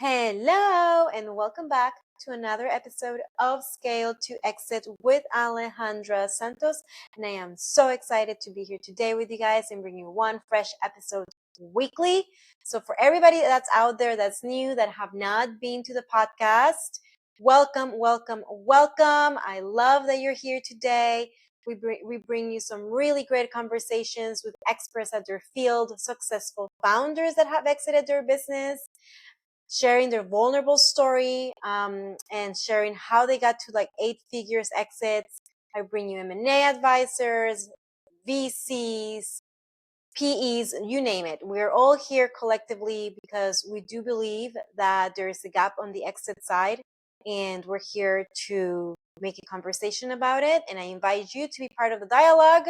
Hello, and welcome back to another episode of Scale to Exit with Alejandra Santos. And I am so excited to be here today with you guys and bring you one fresh episode weekly. So, for everybody that's out there that's new, that have not been to the podcast, welcome, welcome, welcome. I love that you're here today. We bring you some really great conversations with experts at their field, successful founders that have exited their business, sharing their vulnerable story, and sharing how they got to like 8 figures exits. I bring you M&A advisors, VCs, PEs, you name it. We're all here collectively because we do believe that there is a gap on the exit side, and we're here to make a conversation about it. And I invite you to be part of the dialogue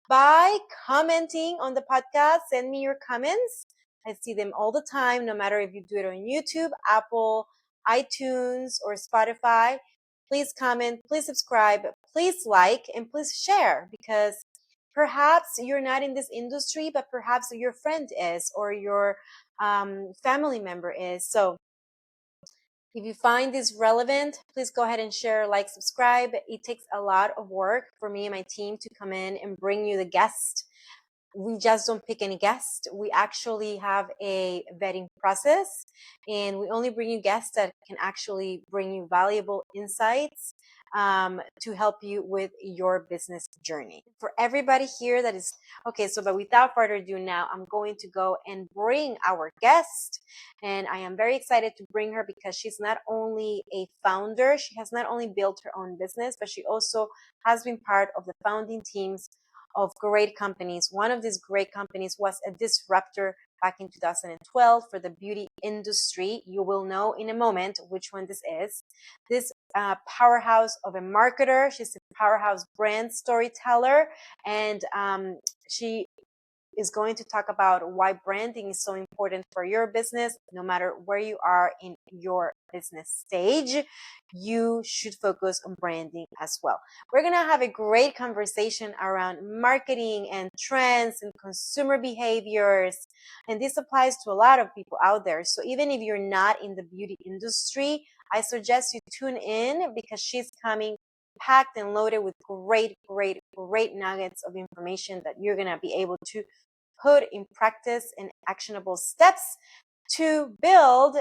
by commenting on the podcast. Send me your comments. I see them all the time, no matter if you do it on YouTube, Apple, iTunes, or Spotify. Please comment, please subscribe, please like, and please share, because perhaps you're not in this industry, but perhaps your friend is, or your family member is. So if you find this relevant, please go ahead and share, like, subscribe. It takes a lot of work for me and my team to come in and bring you the guest. We just don't pick any guest. We actually have a vetting process, and we only bring you guests that can actually bring you valuable insights to help you with your business journey. For everybody here that is okay, but without further ado, now I'm going to go and bring our guest, and I am very excited to bring her because she's not only a founder, she has not only built her own business, but she also has been part of the founding teams of great companies. One of these great companies was a disruptor back in 2012 for the beauty industry. You will know in a moment which one this is. This powerhouse of a marketer. She's a powerhouse brand storyteller, and she is going to talk about why branding is so important for your business. No matter where you are in your business stage, you should focus on branding as well. We're going to have a great conversation around marketing and trends and consumer behaviors. And this applies to a lot of people out there. So even if you're not in the beauty industry, I suggest you tune in, because she's coming packed and loaded with great nuggets of information that you're going to be able to put in practice and actionable steps to build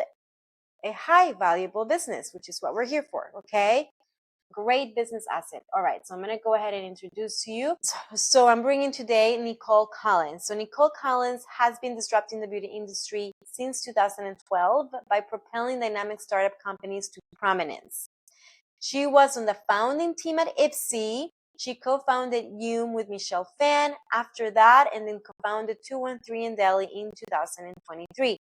a high valuable business, which is what we're here for. Okay. Great business asset. All right. So I'm going to go ahead and introduce you. So I'm bringing today Nicole Collins. So Nicole Collins has been disrupting the beauty industry since 2012 by propelling dynamic startup companies to prominence. She was on the founding team at Ipsy. She co-founded YUME with Michelle Phan after that, and then co-founded 213 in Delhi in 2023.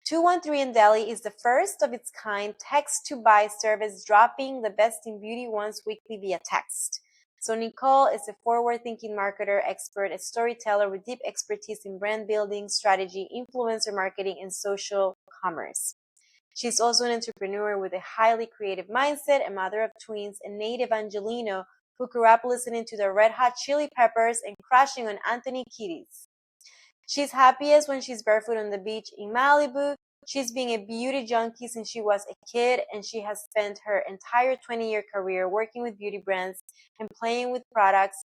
213 in Delhi is the first of its kind text-to-buy service, dropping the best in beauty once weekly via text. So Nicole is a forward-thinking marketer, expert, a storyteller with deep expertise in brand building, strategy, influencer marketing, and social commerce. She's also an entrepreneur with a highly creative mindset, a mother of twins, a native Angelino who grew up listening to the Red Hot Chili Peppers and crashing on Anthony Kiedis. She's happiest when she's barefoot on the beach in Malibu. She's been a beauty junkie since she was a kid, and she has spent her entire 20-year career working with beauty brands and playing with products.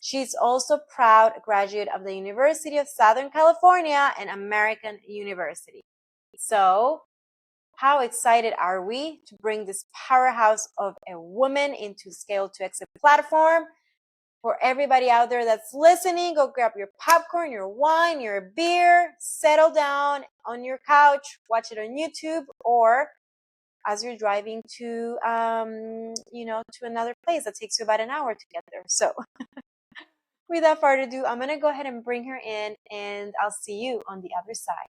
She's also a proud graduate of the University of Southern California and American University. So, how excited are we to bring this powerhouse of a woman into Scale to Exit platform? For everybody out there that's listening, go grab your popcorn, your wine, your beer, settle down on your couch, watch it on YouTube, or as you're driving to, to another place that takes you about an hour to get there. So without further ado, I'm going to go ahead and bring her in, and I'll see you on the other side.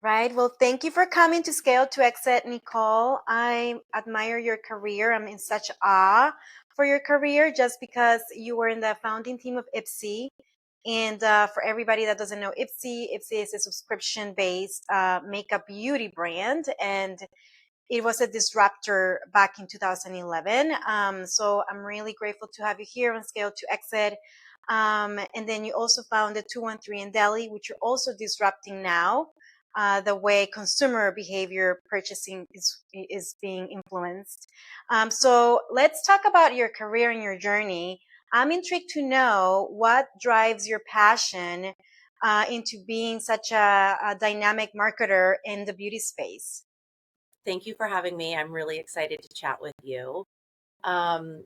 Right. Well, thank you for coming to Scale to Exit, Nicole. I admire your career. I'm in such awe for your career just because you were in the founding team of Ipsy. And for everybody that doesn't know Ipsy, Ipsy is a subscription-based makeup beauty brand, and it was a disruptor back in 2011. So I'm really grateful to have you here on Scale to Exit. And then you also founded 213 in Delhi, which you're also disrupting now the way consumer behavior purchasing is being influenced. So let's talk about your career and your journey. I'm intrigued to know what drives your passion into being such a dynamic marketer in the beauty space. Thank you for having me. I'm really excited to chat with you. Um,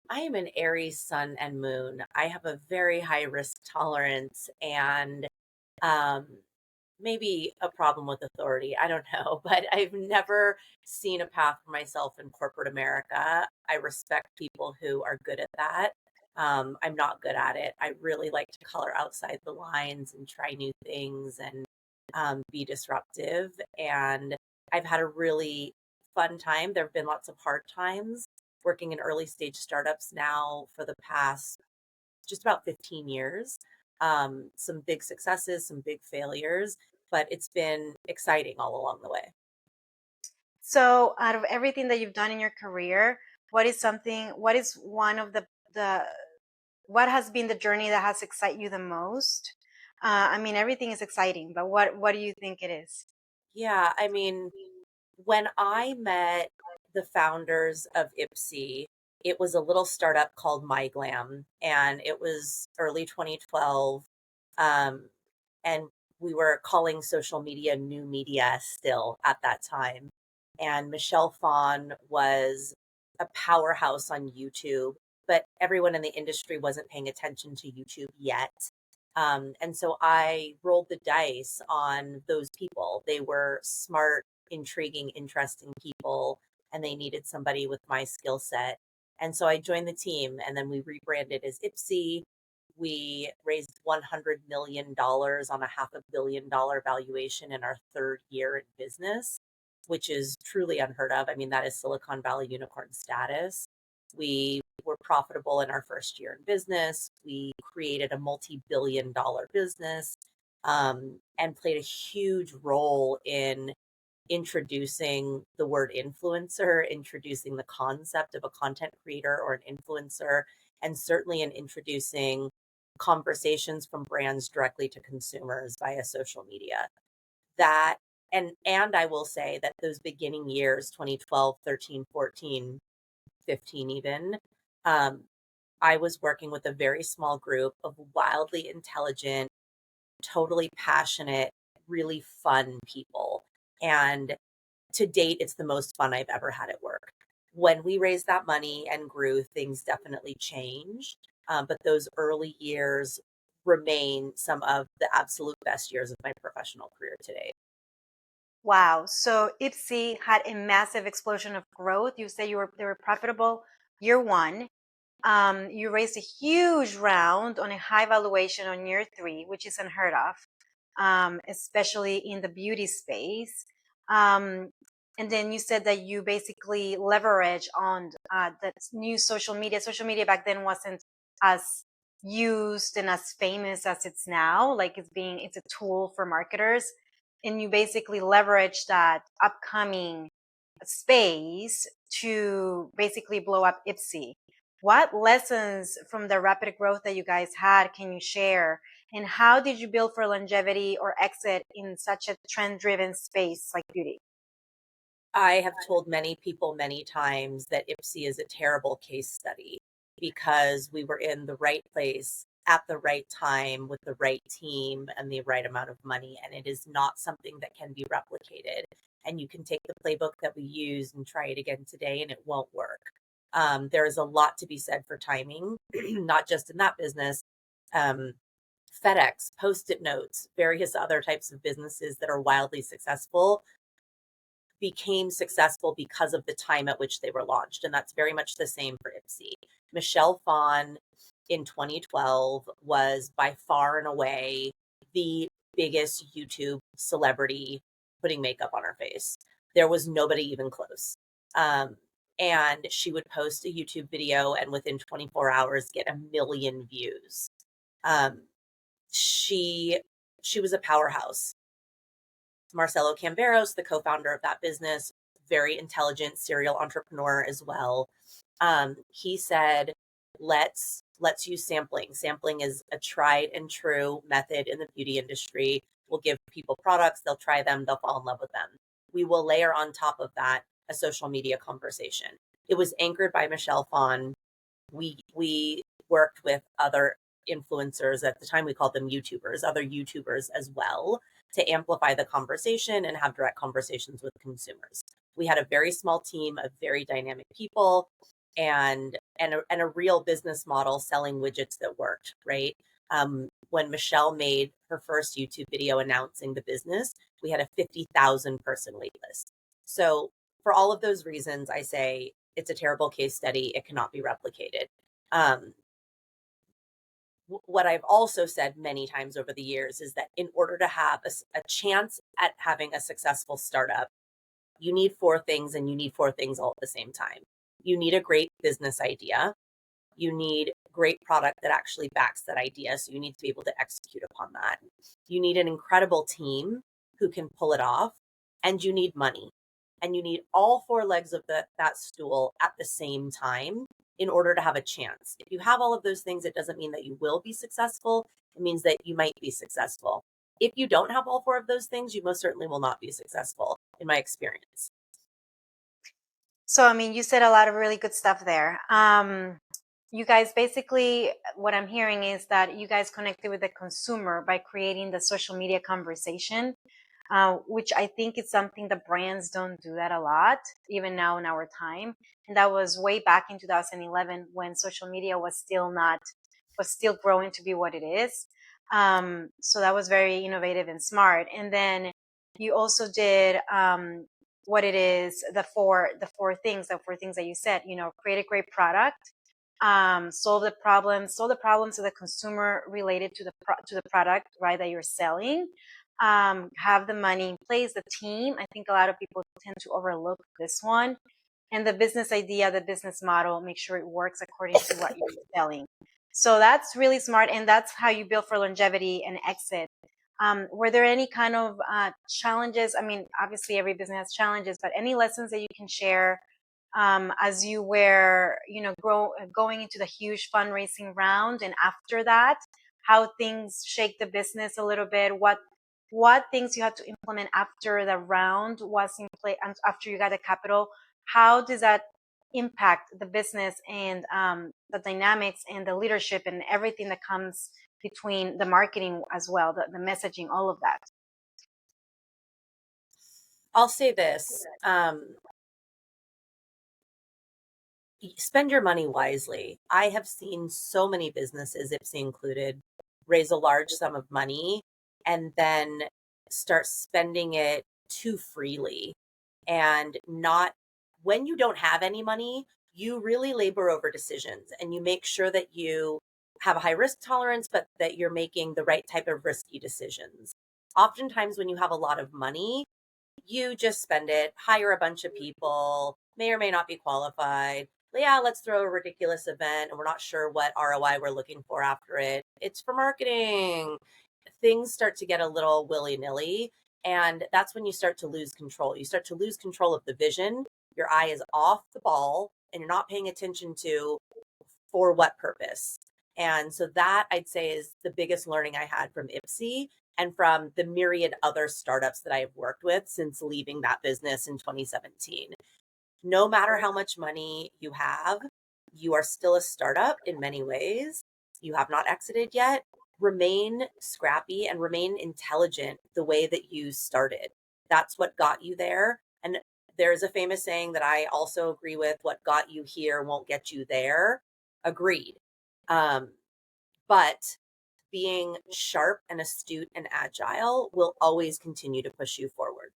I am an Aries sun and moon. I have a very high risk tolerance and um, maybe a problem with authority. I don't know, but I've never seen a path for myself in corporate America. I respect people who are good at that. I'm not good at it. I really like to color outside the lines and try new things and be disruptive. And I've had a really fun time. There have been lots of hard times working in early stage startups now for the past just about 15 years. Some big successes, some big failures, but it's been exciting all along the way. So, out of everything that you've done in your career, what is one of the, what has been the journey that has excited you the most? I mean, everything is exciting, but what do you think it is? Yeah, I mean, when I met the founders of Ipsy, it was a little startup called MyGlam, and it was early 2012. Um, and we were calling social media new media still at that time. And Michelle Phan was a powerhouse on YouTube, but everyone in the industry wasn't paying attention to YouTube yet. And so I rolled the dice on those people. They were smart, intriguing, interesting people, and they needed somebody with my skill set. And so I joined the team, and then we rebranded as Ipsy. We raised $100 million on a $500 million valuation in our third year in business, which is truly unheard of. I mean, that is Silicon Valley unicorn status. We were profitable in our first year in business. We created a multi-billion-dollar business and played a huge role in introducing the word influencer, introducing the concept of a content creator or an influencer, and certainly in introducing conversations from brands directly to consumers via social media. That and I will say that those beginning years, 2012, 13, 14, 15 even, um, I was working with a very small group of wildly intelligent, totally passionate, really fun people. And to date, it's the most fun I've ever had at work. When we raised that money and grew, things definitely changed. But those early years remain some of the absolute best years of my professional career today. Wow. So Ipsy had a massive explosion of growth. You say they were profitable year one. You raised a huge round on a high valuation on year three, which is unheard of, especially in the beauty space. Um, and then you said that you basically leverage on that new social media. Social media back then wasn't as used and as famous as it's now. Like it's a tool for marketers. And you basically leverage that upcoming space to basically blow up Ipsy. What lessons from the rapid growth that you guys had can you share? And how did you build for longevity or exit in such a trend driven space like beauty? I have told many people many times that Ipsy is a terrible case study because we were in the right place at the right time with the right team and the right amount of money. And it is not something that can be replicated. And you can take the playbook that we used and try it again today, and it won't work. There is a lot to be said for timing, not just in that business. Um, FedEx, Post it notes, various other types of businesses that are wildly successful became successful because of the time at which they were launched. And that's very much the same for Ipsy. Michelle Phan in 2012 was by far and away the biggest YouTube celebrity putting makeup on her face. There was nobody even close. Um, and she would post a YouTube video and within 24 hours get 1 million views. Um, she she was a powerhouse. Marcelo Camberos, the co-founder of that business, very intelligent serial entrepreneur as well. He said, let's use sampling. Sampling is a tried and true method in the beauty industry. We'll give people products, they'll try them, they'll fall in love with them. We will layer on top of that a social media conversation. It was anchored by Michelle Phan. We worked with other influencers. At the time we called them YouTubers, other YouTubers as well, to amplify the conversation and have direct conversations with consumers. We had a very small team of very dynamic people and a real business model selling widgets that worked, right? When Michelle made her first YouTube video announcing the business, we had a 50,000 person wait list. So for all of those reasons, I say it's a terrible case study. It cannot be replicated. What I've also said many times over the years is that in order to have a chance at having a successful startup, you need four things, and you need four things all at the same time. You need a great business idea. You need great product that actually backs that idea. So you need to be able to execute upon that. You need an incredible team who can pull it off, and you need money. And you need all four legs of that stool at the same time in order to have a chance. If you have all of those things, it doesn't mean that you will be successful. It means that you might be successful. If you don't have all four of those things, you most certainly will not be successful, in my experience. So, I mean, you said a lot of really good stuff there. You guys basically, what I'm hearing is that you guys connected with the consumer by creating the social media conversation, which I think is something the brands don't do that a lot, even now in our time. And that was way back in 2011 when social media was still growing to be what it is. So that was very innovative and smart. And then you also did, what it is, the four things that you said, create a great product, solve the problems of the consumer related to the product, right, that you're selling, have the money in place, the team. I think a lot of people tend to overlook this one, and the business idea, the business model, make sure it works according to what you're selling. So that's really smart, and that's how you build for longevity and exit. Were there any kind of challenges? I mean, obviously every business has challenges, but any lessons that you can share as you were, going into the huge fundraising round, and after that, how things shake the business a little bit? What things you had to implement after the round was in place, and after you got the capital? How does that impact the business and the dynamics and the leadership and everything that comes between the marketing as well, the messaging, all of that? I'll say this. Spend your money wisely. I have seen so many businesses, Ipsy included, raise a large sum of money and then start spending it too freely. And not, when you don't have any money, you really labor over decisions and you make sure that you have a high risk tolerance, but that you're making the right type of risky decisions. Oftentimes, when you have a lot of money, you just spend it, hire a bunch of people, may or may not be qualified. Yeah, let's throw a ridiculous event and we're not sure what ROI we're looking for after it. It's for marketing. Things start to get a little willy-nilly. And that's when you start to lose control. You start to lose control of the vision. Your eye is off the ball and you're not paying attention to for what purpose. And so that, I'd say, is the biggest learning I had from Ipsy and from the myriad other startups that I have worked with since leaving that business in 2017. No matter how much money you have, you are still a startup in many ways. You have not exited yet. Remain scrappy and remain intelligent the way that you started. That's what got you there. And there's a famous saying that I also agree with: what got you here won't get you there. Agreed. But being sharp and astute and agile will always continue to push you forward.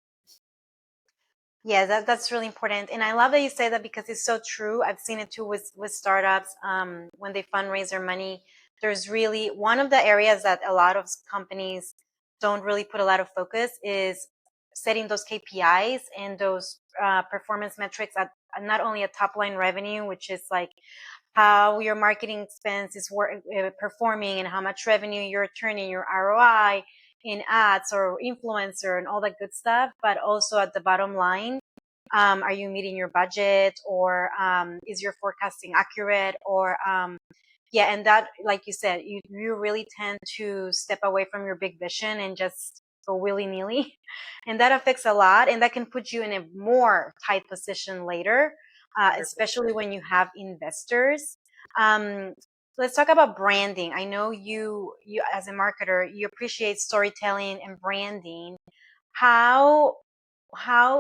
Yeah, that's really important. And I love that you say that because it's so true. I've seen it too with startups. When they fundraise their money, there's really one of the areas that a lot of companies don't really put a lot of focus is setting those KPIs and those performance metrics at not only a top line revenue, which is like how your marketing expense is performing and how much revenue you're turning, your ROI in ads or influencer and all that good stuff, but also at the bottom line, Are you meeting your budget, or is your forecasting accurate? Or yeah, and that, like you said, you really tend to step away from your big vision and just go willy-nilly. And that affects a lot, and that can put you in a more tight position later, especially 100%. when you have investors. Um, let's talk about branding. I know you as a marketer, you appreciate storytelling and branding. How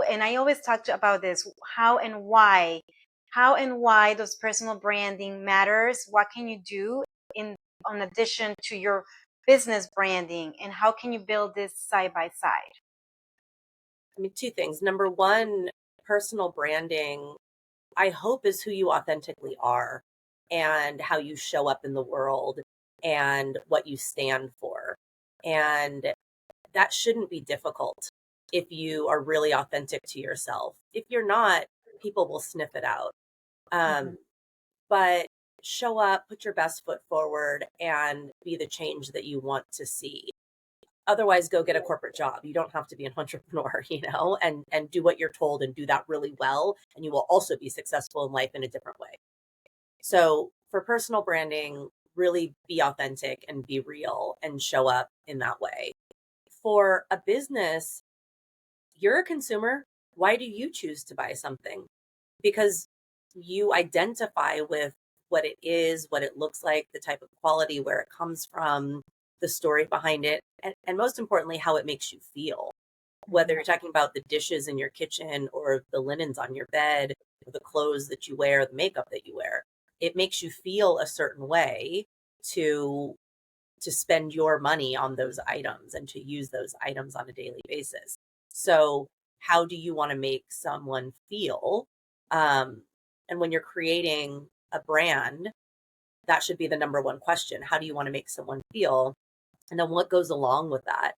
and I always about this, how and why does personal branding matters? What can you do in on addition to your business branding, and how can you build this side by side? I mean, two things. Number one, personal branding, I hope, is who you authentically are and how you show up in the world and what you stand for. And that shouldn't be difficult if you are really authentic to yourself. If you're not, people will sniff it out. Hmm. Um, but show up, put your best foot forward, and be the change that you want to see. Otherwise, go get a corporate job. You don't have to be an entrepreneur, and do what you're told and do that really well, and you will also be successful in life in a different way. So for personal branding, really be authentic and be real and show up in that way. For a business, you're a consumer. Why do you choose to buy something? Because you identify with what it is, what it looks like, the type of quality, where it comes from, the story behind it, and most importantly, how it makes you feel. Whether Hmm. you're talking about the dishes in your kitchen or the linens on your bed, or the clothes that you wear, the makeup that you wear, it makes you feel a certain way to spend your money on those items and to use those items on a daily basis. So, how do you want to make someone feel? Um, and when you're creating a brand, that should be the number one question. How do you want to make someone feel? And then what goes along with that?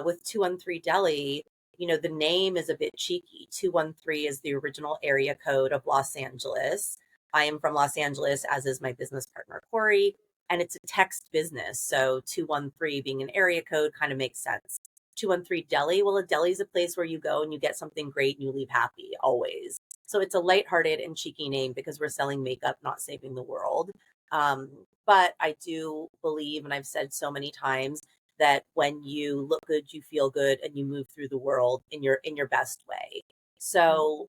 With 213 Deli, the name is a bit cheeky. 213 is the original area code of Los Angeles. I am from Los Angeles, as is my business partner, Corey, and it's a text business. So 213 being an area code kind of makes sense. 213 Deli, well, a deli is a place where you go and you get something great and you leave happy always. So it's a lighthearted and cheeky name because we're selling makeup, not saving the world. Um, but I do believe, and I've said so many times, that when you look good, you feel good, and you move through the world in your best way. So,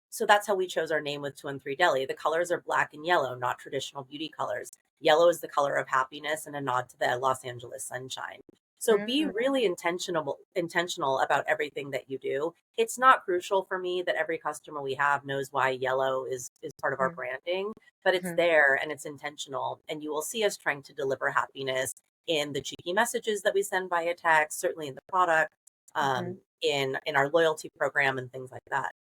so that's how we chose our name with 213 Deli. The colors are black and yellow, not traditional beauty colors. Yellow is the color of happiness and a nod to the Los Angeles sunshine. So be Hmm. really intentional about everything that you do. It's not crucial for me that every customer we have knows why yellow is part of our branding, but it's Hmm. there and it's intentional. And you will see us trying to deliver happiness in the cheeky messages that we send via text, certainly in the product, Hmm. in our loyalty program and things like that.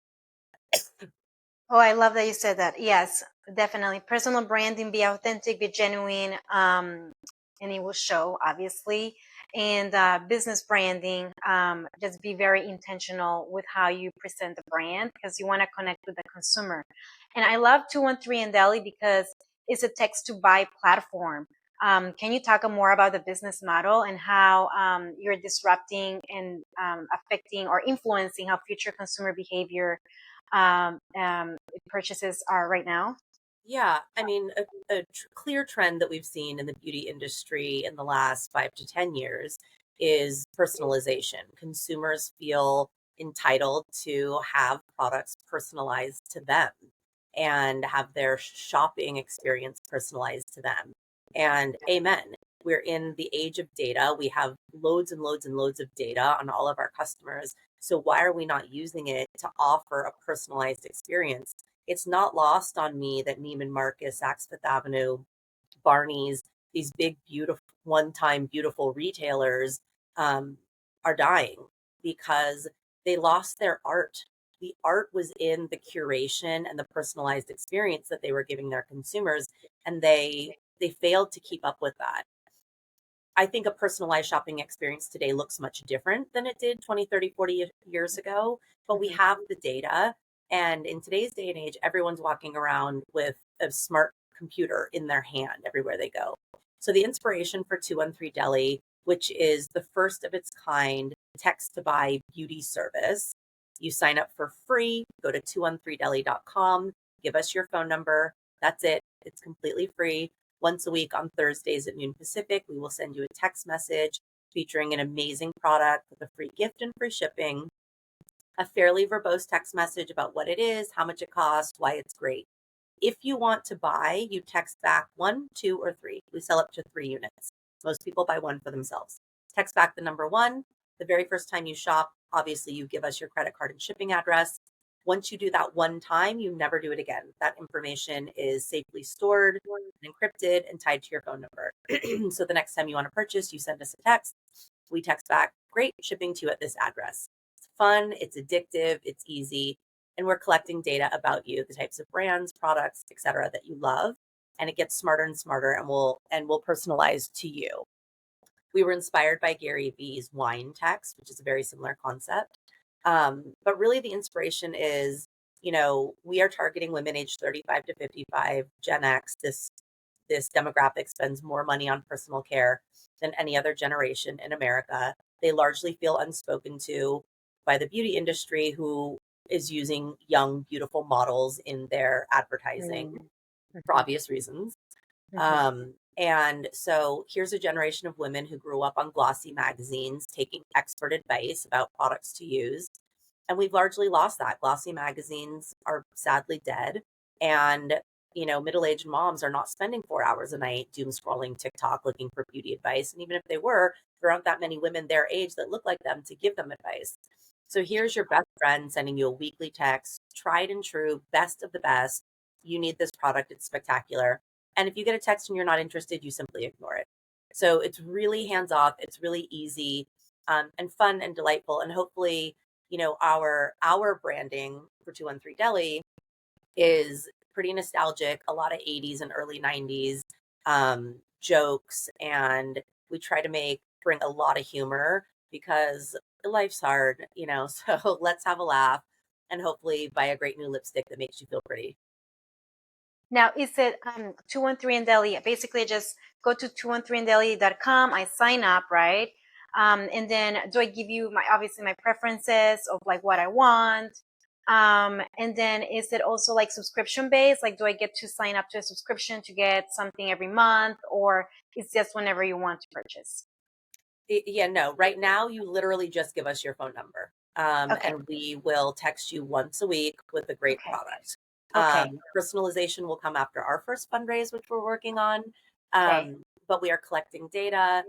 Oh, I love that you said that. Yes, definitely. Personal branding, be authentic, be genuine, and it will show, obviously. And business branding, just be very intentional with how you present the brand, because you want to connect with the consumer. And I love 213 and Deli because it's a text to buy platform. Can you talk more about the business model and how you're disrupting and affecting or influencing how future consumer behavior purchases are right now? Yeah, I mean, a clear trend that we've seen in the beauty industry in the last 5 to 10 years is personalization. Consumers feel entitled to have products personalized to them and have their shopping experience personalized to them. And amen. We're in the age of data. We have loads and loads and loads of data on all of our customers. So why are we not using it to offer a personalized experience? It's not lost on me that Neiman Marcus, Saks Fifth Avenue, Barney's, these big, beautiful, one-time beautiful retailers um, are dying because they lost their art. The art was in the curation and the personalized experience that they were giving their consumers, and they failed to keep up with that. I think a personalized shopping experience today looks much different than it did 20, 30, 40 years ago, but we Hmm. have the data. And in today's day and age, everyone's walking around with a smart computer in their hand everywhere they go. So the inspiration for 213 Deli, which is the first of its kind text to buy beauty service, You sign up for free, go to 213deli.com, give us your phone number. That's it. It's completely free. Once a week on Thursdays at noon Pacific, we will send you a text message featuring an amazing product with a free gift and free shipping, a fairly verbose text message about what it is, how much it costs, why it's great. If you want to buy, you text back 1, 2, or 3. We sell up to 3 units. Most people buy one for themselves. Text back the number 1. The very first time you shop, obviously you give us your credit card and shipping address. Once you do that one time, you never do it again. That information is safely stored, and encrypted, and tied to your phone number. So the next time you want to purchase, you send us a text. We text back, great, shipping to you at this address. It's fun, it's addictive, it's easy, and we're collecting data about you, the types of brands, products, etc. that you love, and it gets smarter and smarter, and we'll personalize to you. We were inspired by Gary Vee's wine text, which is a very similar concept. But really the inspiration is, we are targeting women aged 35 to 55, Gen X. This demographic spends more money on personal care than any other generation in America. They largely feel unspoken to by the beauty industry, who is using young, beautiful models in their advertising for obvious reasons. And so here's a generation of women who grew up on glossy magazines, taking expert advice about products to use. And we've largely lost that. Glossy magazines are sadly dead. And, middle-aged moms are not spending 4 hours a night doom scrolling TikTok looking for beauty advice. And even if they were, there aren't that many women their age that look like them to give them advice. So here's your best friend sending you a weekly text, tried and true, best of the best. You need this product. It's spectacular. And if you get a text and you're not interested, you simply ignore it. So it's really hands off. It's really easy, and fun and delightful. And hopefully, our branding for 213 Deli is pretty nostalgic, a lot of 80s and early 90s jokes. And we try to bring a lot of humor because life's hard, so let's have a laugh and hopefully buy a great new lipstick that makes you feel pretty. Now, is it 213 Deli? Basically, just go to 213deli.com. I sign up, right? And then do I give you obviously my preferences of like what I want? And then is it also like subscription based? Like, do I get to sign up to a subscription to get something every month, or it's just whenever you want to purchase? Yeah, no, right now you literally just give us your phone number. Okay. And we will text you once a week with a great Okay. product. Okay. Personalization will come after our first fundraise, which we're working on. Okay. But we are collecting data.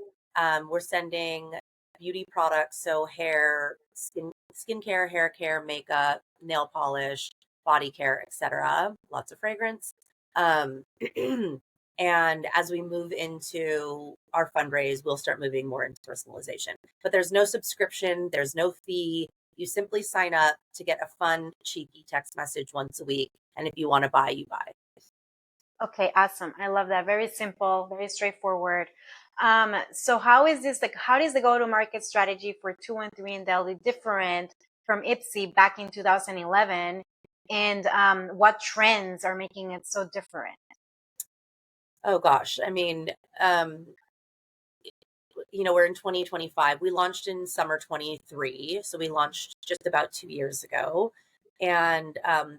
We're sending beauty products, so hair, skincare, hair care, makeup, nail polish, body care, etc. Lots of fragrance. Um, and as we move into our fundraise, we'll start moving more into personalization. But there's no subscription, there's no fee. You simply sign up to get a fun, cheeky text message once a week. And if you want to buy, you buy. Okay, awesome. I love that. Very simple, very straightforward. So how is this how does the go-to-market strategy for 213 Deli different from Ipsy back in 2011? And what trends are making it so different? Oh gosh. I mean, we're in 2025. We launched in summer 23. So we launched just about 2 years ago. And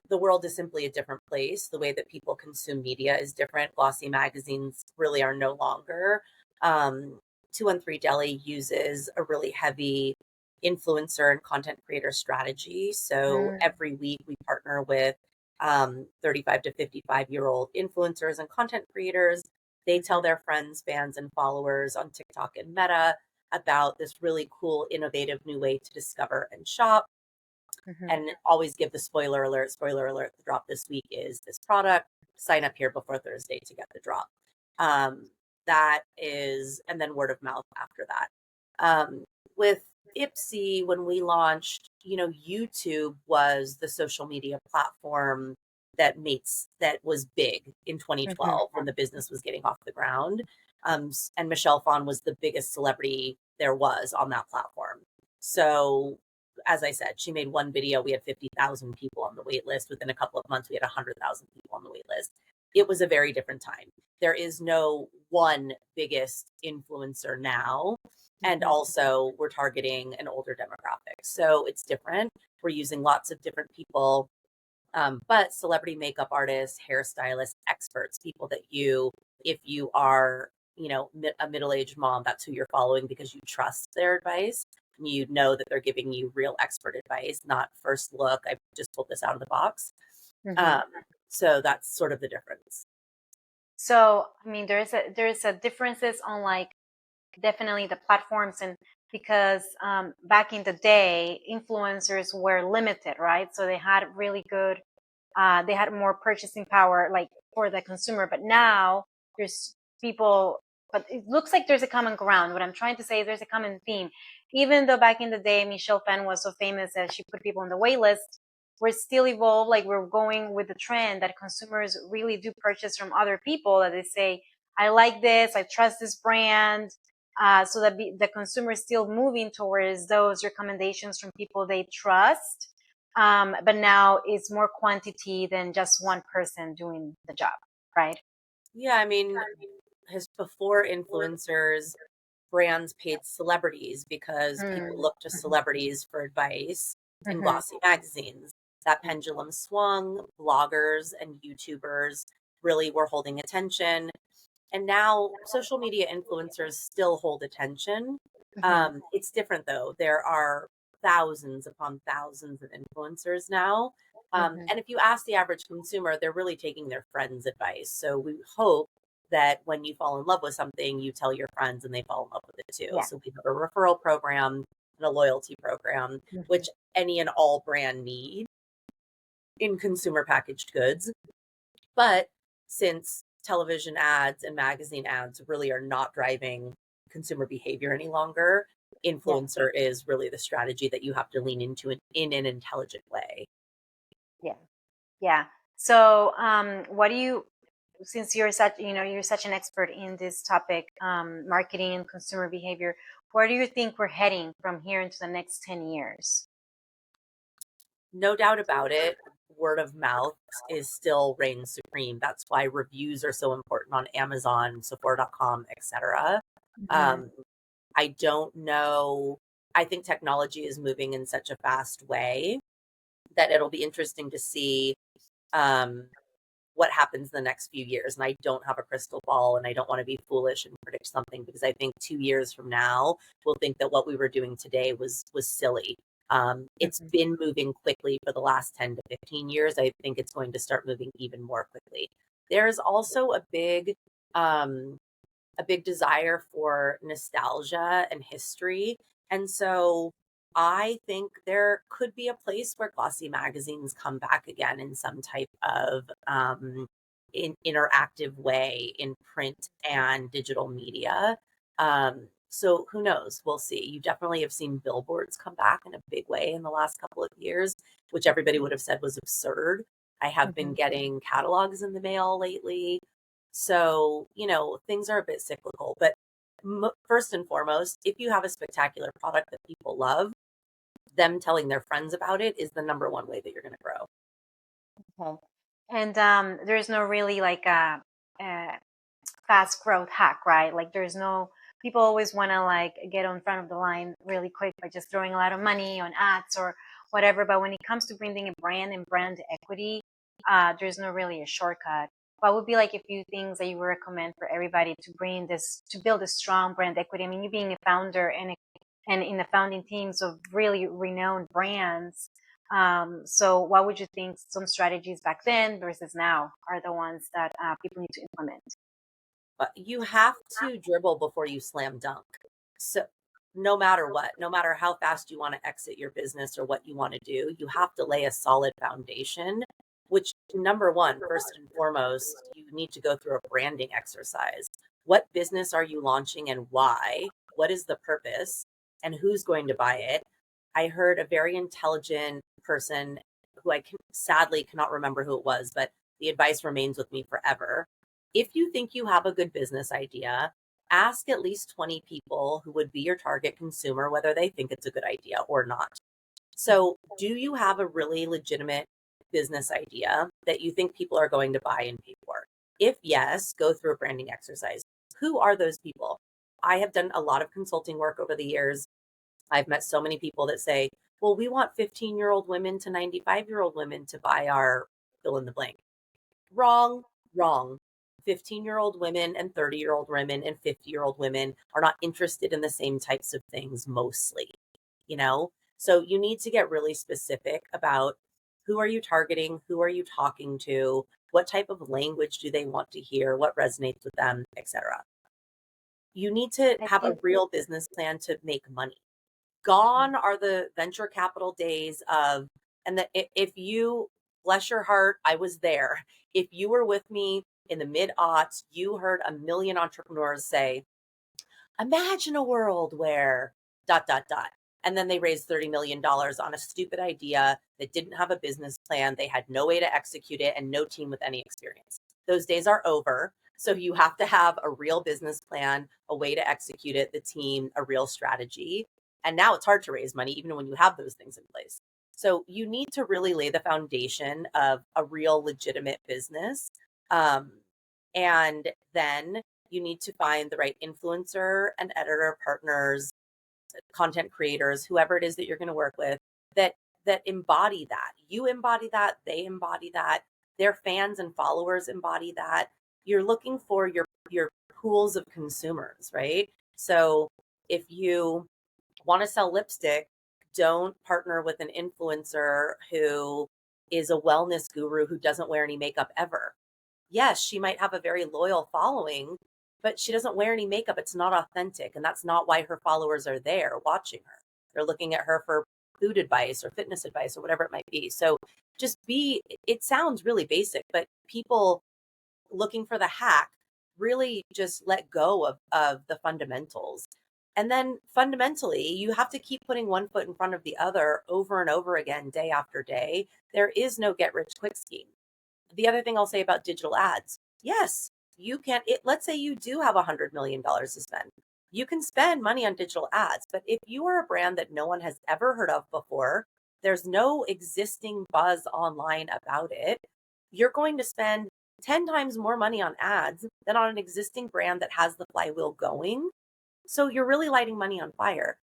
the world is simply a different place. The way that people consume media is different. Glossy magazines really are no longer. 213 Deli uses a really heavy influencer and content creator strategy. So every week we partner with 35 to 55-year-old influencers and content creators. They tell their friends, fans, and followers on TikTok and Meta about this really cool, innovative new way to discover and shop. And always give the spoiler alert. Spoiler alert, the drop this week is this product. Sign up here before Thursday to get the drop. And then word of mouth after that. With Ipsy, when we launched, YouTube was the social media platform that was big in 2012 when the business was getting off the ground. And Michelle Phan was the biggest celebrity there was on that platform. So as I said, she made one video. We had 50,000 people on the wait list. Within a couple of months, we had 100,000 people on the wait list. It was a very different time. There is no one biggest influencer now. And also we're targeting an older demographic. So it's different. We're using lots of different people, but celebrity makeup artists, hairstylists, experts, people that if you are, a middle-aged mom, that's who you're following because you trust their advice. You know that they're giving you real expert advice, not first look, I just pulled this out of the box. So that's sort of the difference. So, I mean, there's a differences on like definitely the platforms, and because back in the day, influencers were limited, right? So they had really good, they had more purchasing power, like for the consumer. But now there's people, but it looks like there's a common ground. What I'm trying to say is there's a common theme. Even though back in the day, Michelle Phan was so famous that she put people on the wait list, we're still evolved. Like we're going with the trend that consumers really do purchase from other people, that they say, I like this, I trust this brand. So that the consumer is still moving towards those recommendations from people they trust. But now it's more quantity than just one person doing the job, right? Yeah, I mean, before influencers, brands paid celebrities because people look to celebrities for advice in glossy magazines. That pendulum swung. Bloggers and YouTubers really were holding attention. And now social media influencers still hold attention. It's different though. There are thousands upon thousands of influencers now. And if you ask the average consumer, they're really taking their friends' advice. So we hope that when you fall in love with something, you tell your friends and they fall in love with it too. Yeah. So we have a referral program and a loyalty program, which any and all brand need in consumer packaged goods. But since television ads and magazine ads really are not driving consumer behavior any longer, influencer is really the strategy that you have to lean into in an intelligent way. Yeah. Yeah. So, what do you, since you're such, you're such an expert in this topic, marketing and consumer behavior, where do you think we're heading from here into the next 10 years? No doubt about it, word of mouth is still reigns supreme. That's why reviews are so important on Amazon, Sephora.com, etc. I don't know. I think technology is moving in such a fast way that it'll be interesting to see um, what happens in the next few years. And I don't have a crystal ball and I don't want to be foolish and predict something because I think 2 years from now, we'll think that what we were doing today was silly. It's been moving quickly for the last 10 to 15 years. I think it's going to start moving even more quickly. There's also a big desire for nostalgia and history. And so I think there could be a place where glossy magazines come back again in some type of interactive way in print and digital media. So who knows? We'll see. You definitely have seen billboards come back in a big way in the last couple of years, which everybody would have said was absurd. I have been getting catalogs in the mail lately. So, things are a bit cyclical, but first and foremost, if you have a spectacular product that people love, them telling their friends about it is the number one way that you're going to grow. Okay. And there's no really like a fast growth hack, right? Like there's no, people always want to like get on front of the line really quick by just throwing a lot of money on ads or whatever. But when it comes to building a brand and brand equity, there's no really a shortcut. What would be like a few things that you would recommend for everybody to bring this, to build a strong brand equity? I mean, you being a founder and in the founding teams of really renowned brands. So what would you think some strategies back then versus now are the ones that people need to implement? But you have to dribble before you slam dunk. So no matter what, no matter how fast you want to exit your business or what you want to do, you have to lay a solid foundation, which number one, first and foremost, you need to go through a branding exercise. What business are you launching and why? What is the purpose and who's going to buy it? I heard a very intelligent person who sadly cannot remember who it was, but the advice remains with me forever. If you think you have a good business idea, ask at least 20 people who would be your target consumer whether they think it's a good idea or not. So, do you have a really legitimate business idea that you think people are going to buy and pay for? If yes, go through a branding exercise. Who are those people? I have done a lot of consulting work over the years. I've met so many people that say, well, we want 15-year-old women to 95-year-old women to buy our fill in the blank. Wrong, wrong. 15-year-old women and 30-year-old women and 50-year-old women are not interested in the same types of things mostly, you know? So you need to get really specific about who are you targeting, who are you talking to, what type of language do they want to hear, what resonates with them, etc. You need to I have a think real business plan to make money. Gone are the venture capital days of, and that if you, bless your heart, I was there. If you were with me in the mid aughts, you heard a million entrepreneurs say, imagine a world where dot, dot, dot. And then they raised $30 million on a stupid idea that didn't have a business plan. They had no way to execute it and no team with any experience. Those days are over. So you have to have a real business plan, a way to execute it, the team, a real strategy. And now it's hard to raise money, even when you have those things in place. So you need to really lay the foundation of a real legitimate business. And then you need to find the right influencer and editor partners, content creators, whoever it is that you're going to work with, that embody that. You embody that, they embody that, their fans and followers embody that. You're looking for your pools of consumers, right? So if you want to sell lipstick, don't partner with an influencer who is a wellness guru who doesn't wear any makeup ever. Yes, she might have a very loyal following, but she doesn't wear any makeup. It's not authentic. And that's not why her followers are there watching her. They're looking at her for food advice or fitness advice or whatever it might be. So just it sounds really basic, but people looking for the hack really just let go of the fundamentals. And then fundamentally, you have to keep putting one foot in front of the other over and over again, day after day. There is no get rich quick scheme. The other thing I'll say about digital ads, yes, you can. Let's say you do have $100 million to spend. You can spend money on digital ads, but if you are a brand that no one has ever heard of before, there's no existing buzz online about it, you're going to spend 10 times more money on ads than on an existing brand that has the flywheel going. So you're really lighting money on fire.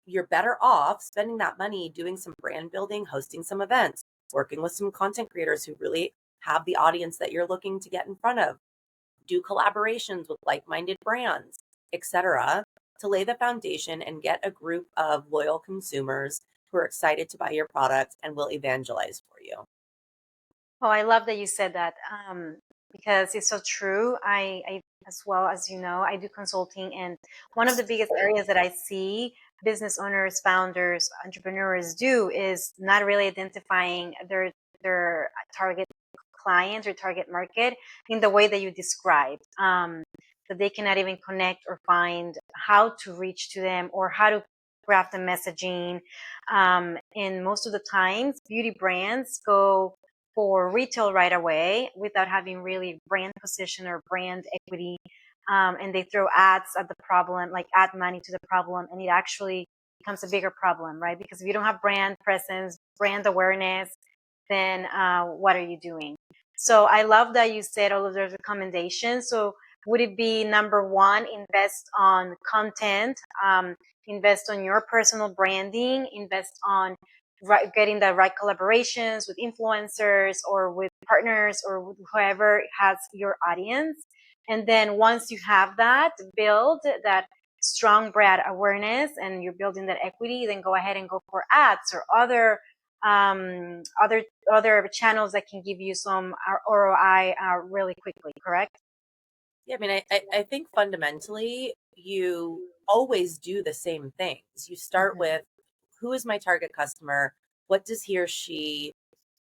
You're better off spending that money doing some brand building, hosting some events, working with some content creators who really have the audience that you're looking to get in front of, do collaborations with like-minded brands, etc., to lay the foundation and get a group of loyal consumers who are excited to buy your product and will evangelize for you. Oh, I love that you said that, because it's so true. I, as well as you know, I do consulting, and one of the biggest areas that I see business owners, founders, entrepreneurs do is not really identifying their target client or target market in the way that you described. That they cannot even connect or find how to reach to them or how to craft the messaging. And most of the times, beauty brands go for retail right away without having really brand position or brand equity. And they throw ads at the problem, like add money to the problem, and it actually becomes a bigger problem, right? Because if you don't have brand presence, brand awareness, then what are you doing? So I love that you said all of those recommendations. So would it be number one, invest on content, invest on your personal branding, invest on getting the right collaborations with influencers or with partners or with whoever has your audience. And then once you have that, build that strong brand awareness and you're building that equity, then go ahead and go for ads or other channels that can give you some ROI really quickly, correct? Yeah, I mean, I think fundamentally you always do the same things. You start with, who is my target customer? What does he or she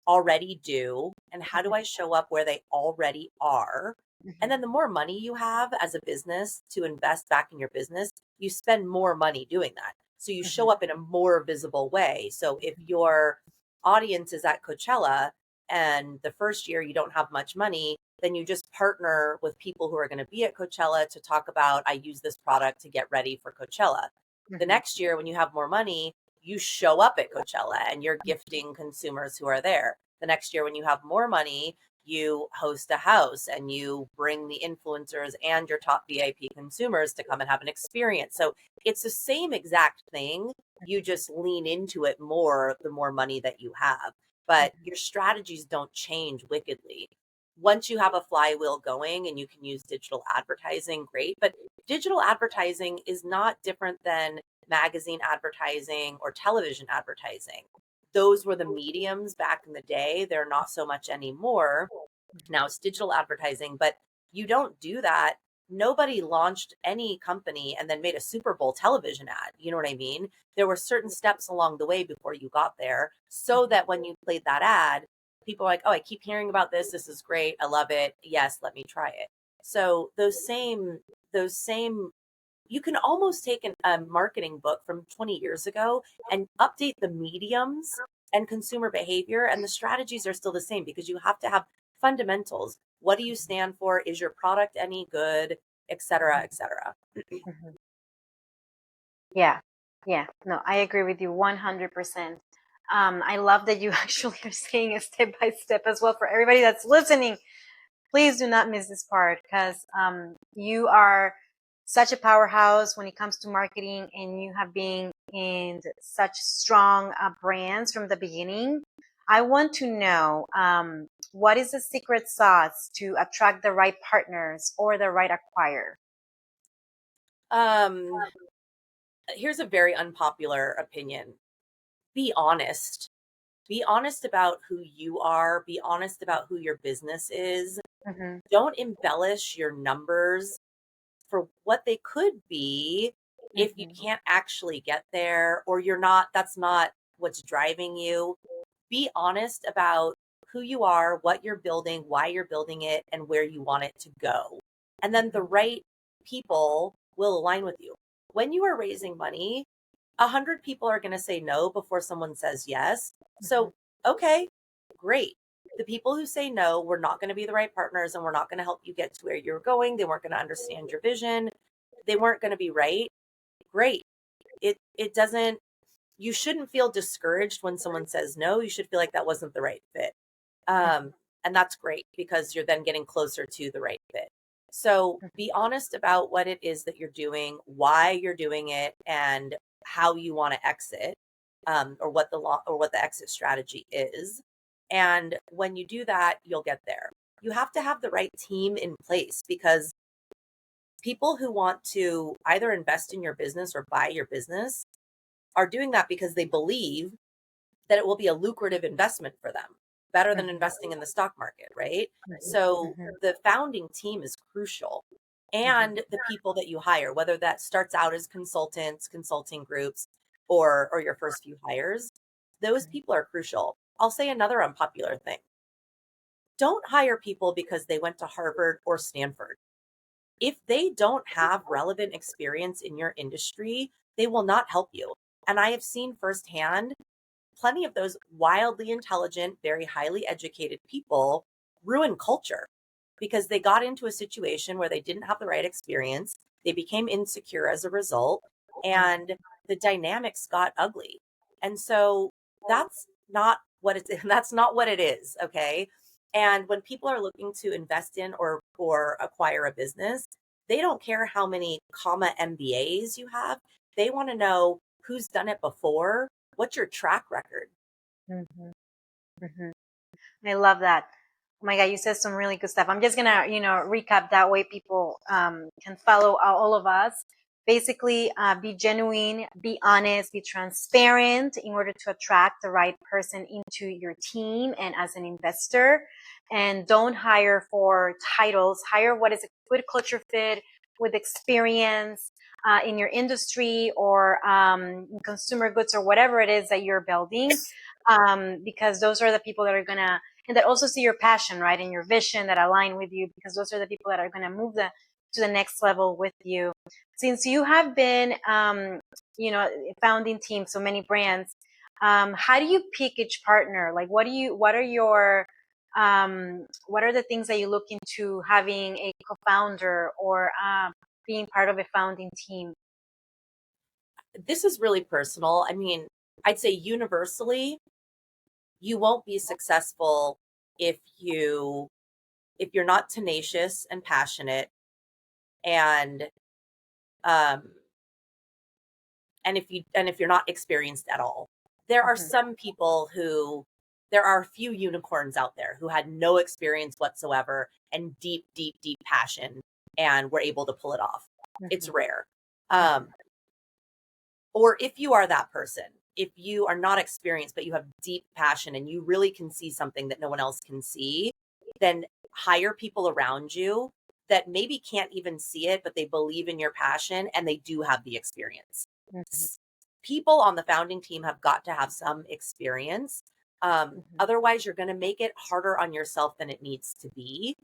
already do? And how do I show up where they already are? And then the more money you have as a business to invest back in your business, you spend more money doing that. So you show up in a more visible way. So if your audience is at Coachella and the first year you don't have much money, then you just partner with people who are going to be at Coachella to talk about, I use this product to get ready for Coachella. The next year, when you have more money, you show up at Coachella and you're gifting consumers who are there. The next year, when you have more money, you host a house and you bring the influencers and your top VIP consumers to come and have an experience. So it's the same exact thing. You just lean into it more the more money that you have, but your strategies don't change wickedly. Once you have a flywheel going and you can use digital advertising, great. But digital advertising is not different than magazine advertising or television advertising. Those were the mediums back in the day. They're not so much anymore. Now it's digital advertising, but you don't do that. Nobody launched any company and then made a Super Bowl television ad. You know what I mean? There were certain steps along the way before you got there so that when you played that ad, people are like, oh, I keep hearing about this. This is great. I love it. Yes, let me try it. So those same you can almost take a marketing book from 20 years ago and update the mediums and consumer behavior, and the strategies are still the same because you have to have fundamentals. What do you stand for? Is your product any good? Et cetera, et cetera. Mhm. Yeah, yeah, no, I agree with you 100%. I love that you actually are saying it step by step as well for everybody that's listening. Please do not miss this part because you are such a powerhouse when it comes to marketing, and you have been in such strong brands from the beginning. I want to know what is the secret sauce to attract the right partners or the right acquire? Um, Here's a very unpopular opinion. Be honest. Be honest about who you are. Be honest about who your business is. Mm-hmm. Don't embellish your numbers for what they could be if you Mm-hmm. can't actually get there, or you're not, that's not what's driving you. Be honest about who you are, what you're building, why you're building it, and where you want it to go. And then the right people will align with you. When you are raising money, 100 people are going to say no before someone says yes. Mm-hmm. So, okay, great. The people who say no, we're not going to be the right partners and we're not going to help you get to where you're going. They weren't going to understand your vision. They weren't going to be right. Great. It doesn't, you shouldn't feel discouraged when someone says no. You should feel like that wasn't the right fit. Um, and that's great because you're then getting closer to the right fit. So be honest about what it is that you're doing, why you're doing it, and how you want to exit, or what the law or what the exit strategy is. And when you do that, you'll get there. You have to have the right team in place because people who want to either invest in your business or buy your business are doing that because they believe that it will be a lucrative investment for them, better than Mm-hmm. investing in the stock market, right? So Mm-hmm. the founding team is crucial. Mm-hmm. And the people that you hire, whether that starts out as consultants, consulting groups, or your first few hires, those people are crucial. I'll say another unpopular thing. Don't hire people because they went to Harvard or Stanford. If they don't have relevant experience in your industry, they will not help you. And I have seen firsthand plenty of those wildly intelligent, very highly educated people ruin culture because they got into a situation where they didn't have the right experience. They became insecure as a result, and the dynamics got ugly. And so that's not what it's that's not what it is, okay? And when people are looking to invest in or acquire a business, they don't care how many comma MBAs you have. They want to know who's done it before. What's your track record? Mm-hmm. Mm-hmm. I love that. Oh my God, you said some really good stuff. I'm just gonna, recap that way people can follow all of us. Basically, be genuine, be honest, be transparent in order to attract the right person into your team and as an investor. And don't hire for titles. Hire what is a good culture fit with experience in your industry or in consumer goods or whatever it is that you're building. Because those are the people that are gonna and that also see your passion, right, and your vision that align with you, because those are the people that are going to move to the next level with you. Since you have been, founding team, so many brands, how do you pick each partner? Like, what are the things that you look into having a co-founder or being part of a founding team? This is really personal. I mean, I'd say universally, you won't be successful if you if you're not tenacious and passionate, and um, if you're not experienced at all, there are some people who, there are a few unicorns out there who had no experience whatsoever and deep, deep, deep passion and were able to pull it off. It's rare. Or if you are that person, if you are not experienced, but you have deep passion and you really can see something that no one else can see, then hire people around you that maybe can't even see it, but they believe in your passion and they do have the experience. People on the founding team have got to have some experience. Otherwise, you're going to make it harder on yourself than it needs to be.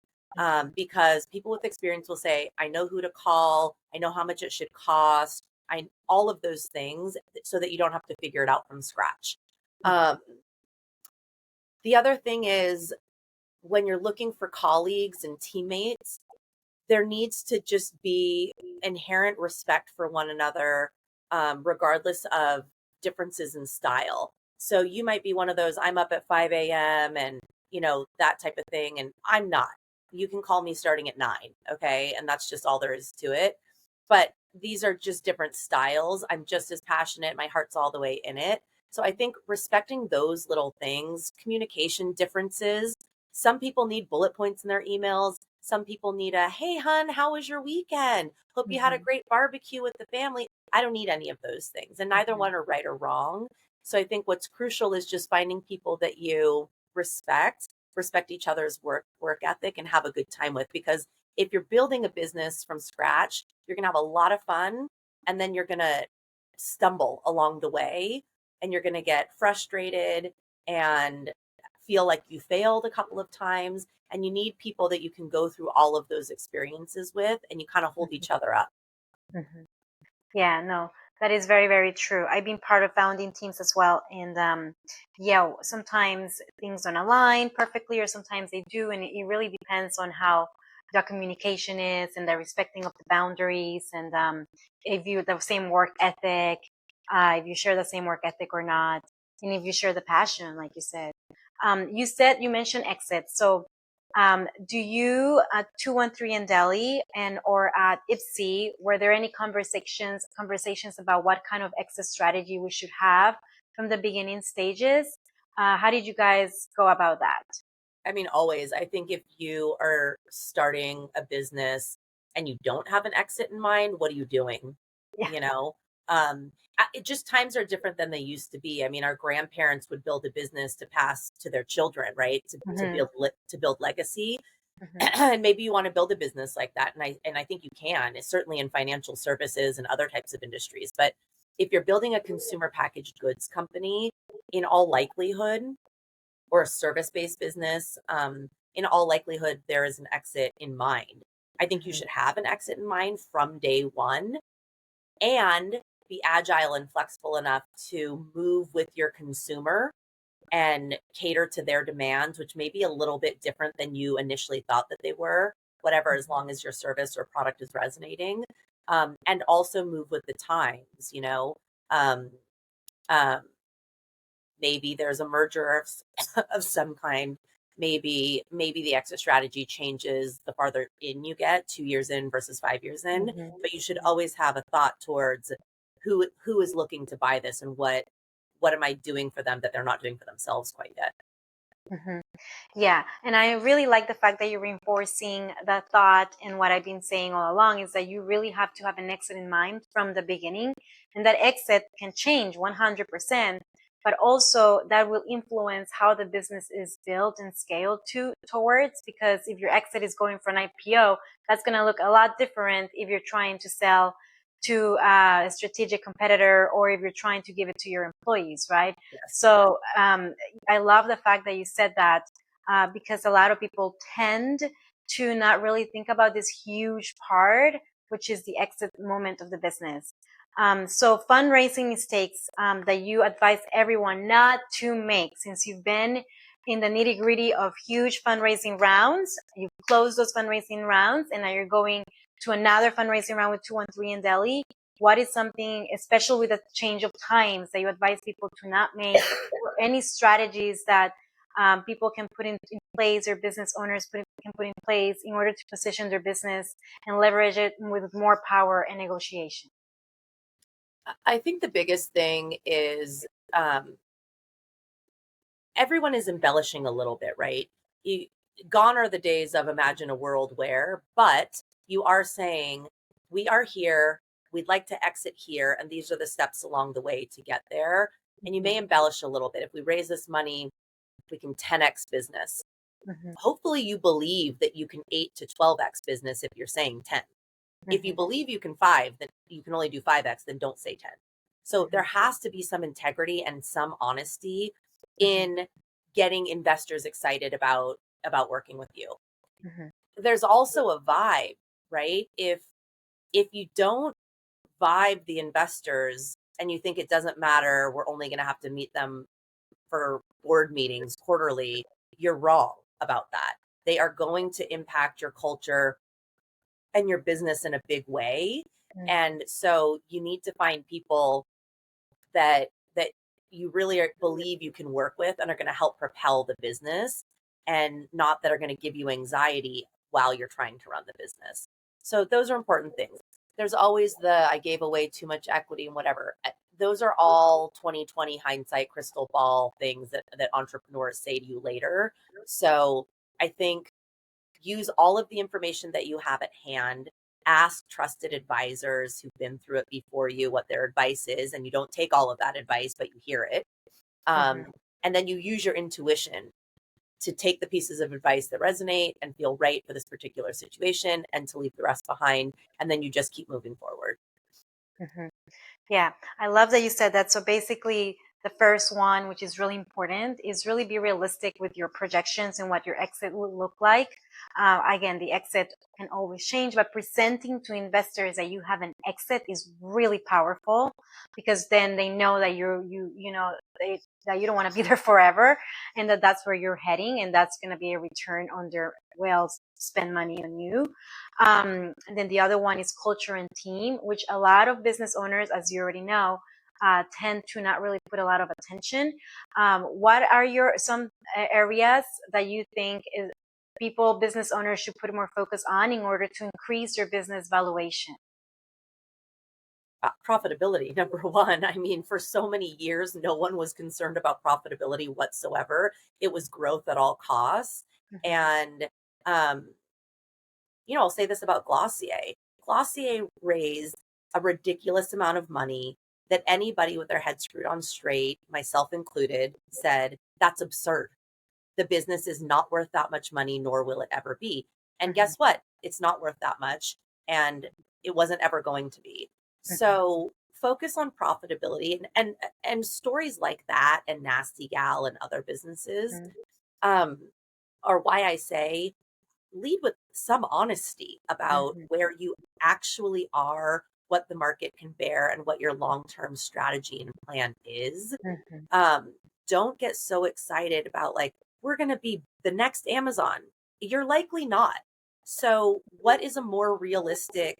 Because people with experience will say, I know who to call, I know how much it should cost, all of those things, so that you don't have to figure it out from scratch. The other thing is, when you're looking for colleagues and teammates, there needs to just be inherent respect for one another, regardless of differences in style. So you might be one of those, I'm up at 5 a.m. and, that type of thing. And I'm not. You can call me starting at 9. Okay. And that's just all there is to it. But these are just different styles. I'm just as passionate. My heart's all the way in it. So I think respecting those little things, communication differences. Some people need bullet points in their emails. Some people need a, hey, hun, how was your weekend? Hope you had a great barbecue with the family. I don't need any of those things. And neither one are right or wrong. So I think what's crucial is just finding people that you respect each other's work ethic, and have a good time with. Because if you're building a business from scratch, you're going to have a lot of fun, and then you're going to stumble along the way, and you're going to get frustrated and feel like you failed a couple of times. And you need people that you can go through all of those experiences with, and you kind of hold each other up. Yeah, no, that is very, very true. I've been part of founding teams as well. And sometimes things don't align perfectly, or sometimes they do. And it really depends on how the communication is, and the respecting of the boundaries, and if you the same work ethic, if you share the same work ethic or not, and if you share the passion, like you said. You mentioned exits. So do you at 213 in Delhi and or at Ipsy, were there any conversations about what kind of exit strategy we should have from the beginning stages? How did you guys go about that? I mean, always. I think if you are starting a business and you don't have an exit in mind, what are you doing? Yeah. It just, times are different than they used to be. I mean, our grandparents would build a business to pass to their children, right? To build legacy. And maybe you want to build a business like that. And I think you can. It's certainly in financial services and other types of industries. But if you're building a consumer packaged goods company, in all likelihood, or a service-based business, in all likelihood, there is an exit in mind. I think you should have an exit in mind from day one, and be agile and flexible enough to move with your consumer and cater to their demands, which may be a little bit different than you initially thought that they were, whatever, as long as your service or product is resonating. And also move with the times, um, maybe there's a merger of some kind. Maybe the exit strategy changes the farther in you get, 2 years in versus 5 years in. But you should always have a thought towards who is looking to buy this, and what am I doing for them that they're not doing for themselves quite yet. Yeah, and I really like the fact that you're reinforcing the thought, and what I've been saying all along is that you really have to have an exit in mind from the beginning, and that exit can change 100%, but also that will influence how the business is built and scaled towards, because if your exit is going for an IPO, that's going to look a lot different if you're trying to sell to a strategic competitor, or if you're trying to give it to your employees, right? Yes. So I love the fact that you said that, because a lot of people tend to not really think about this huge part, which is the exit moment of the business. So fundraising mistakes that you advise everyone not to make, since you've been in the nitty gritty of huge fundraising rounds, you've closed those fundraising rounds, and now you're going to another fundraising round with 213 in Delhi. What is something, especially with the change of times, that you advise people to not make, or any strategies that people can put in place, or business owners can put in place in order to position their business and leverage it with more power and negotiation? I think the biggest thing is everyone is embellishing a little bit, right? You, gone are the days of imagine a world where, but you are saying, we are here, we'd like to exit here, and these are the steps along the way to get there. And you may embellish a little bit. If we raise this money, we can 10x business. Hopefully, you believe that you can 8 to 12x business if you're saying 10. If you believe you can 5, then you can only do 5x, then don't say 10. So there has to be some integrity and some honesty in getting investors excited about working with you. There's also a vibe, right? If you don't vibe the investors and you think it doesn't matter, we're only going to have to meet them for board meetings quarterly, you're wrong about that. They are going to impact your culture and your business in a big way. And so you need to find people that you really believe you can work with and are going to help propel the business, and not that are going to give you anxiety while you're trying to run the business. So those are important things. There's always the I gave away too much equity and whatever. Those are all 2020 hindsight crystal ball things that entrepreneurs say to you later. So I think use all of the information that you have at hand. Ask trusted advisors who've been through it before you what their advice is, and you don't take all of that advice, but you hear it. And then you use your intuition to take the pieces of advice that resonate and feel right for this particular situation, and to leave the rest behind. And then you just keep moving forward. Yeah, I love that you said that. So basically, the first one, which is really important, is really be realistic with your projections and what your exit will look like. Again, the exit can always change, but presenting to investors that you have an exit is really powerful, because then they know that that you don't want to be there forever, and that's where you're heading, and that's going to be a return on their well spend money on you. And then the other one is culture and team, which a lot of business owners, as you already know, tend to not really put a lot of attention. What are some areas that you think business owners should put more focus on in order to increase their business valuation? Profitability, number one. I mean, for so many years, no one was concerned about profitability whatsoever. It was growth at all costs. And, I'll say this about Glossier. Glossier raised a ridiculous amount of money that anybody with their head screwed on straight, myself included, said, that's absurd. The business is not worth that much money, nor will it ever be. And guess what? It's not worth that much. And it wasn't ever going to be. So focus on profitability, and stories like that, and Nasty Gal and other businesses are why I say lead with some honesty about where you actually are, what the market can bear, and what your long-term strategy and plan is. Don't get so excited about like, we're going to be the next Amazon. You're likely not. So what is a more realistic